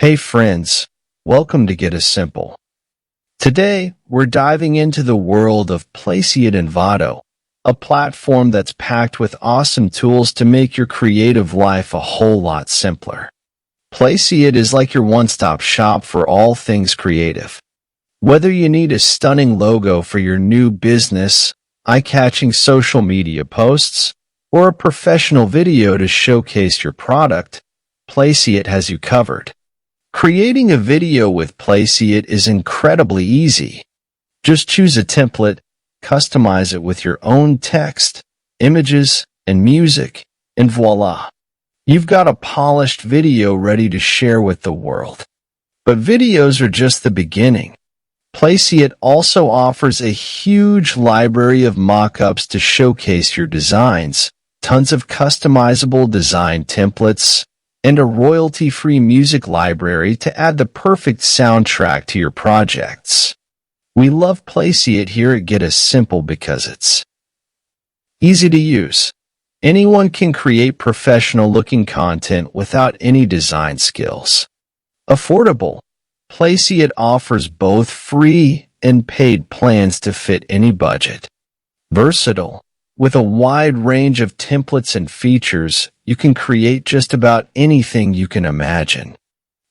Hey friends, welcome to Get a Simple. Today, we're diving into the world of Placeit Envato, a platform that's packed with awesome tools to make your creative life a whole lot simpler. Placeit is like your one-stop shop for all things creative. Whether you need a stunning logo for your new business, eye-catching social media posts, or a professional video to showcase your product, Placeit has you covered. Creating a video with Placeit is incredibly easy. Just choose a template, customize it with your own text, images, and music, and voila! You've got a polished video ready to share with the world. But videos are just the beginning. Placeit also offers a huge library of mockups to showcase your designs, tons of customizable design templates, and a royalty-free music library to add the perfect soundtrack to your projects. We love Placeit here at Get a Simple because it's easy to use. Anyone can create professional-looking content without any design skills. Affordable. Placeit offers both free and paid plans to fit any budget. Versatile. With a wide range of templates and features, you can create just about anything you can imagine.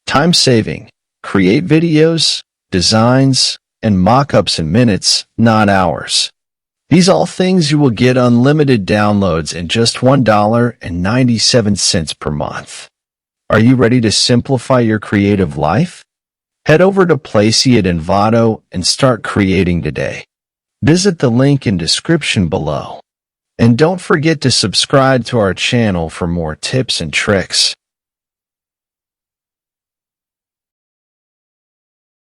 Time-saving. Create videos, designs, and mockups in minutes, not hours. These all things you will get unlimited downloads in just $1.97 per month. Are you ready to simplify your creative life? Head over to Placeit Envato and start creating today. Visit the link in description below. And don't forget to subscribe to our channel for more tips and tricks.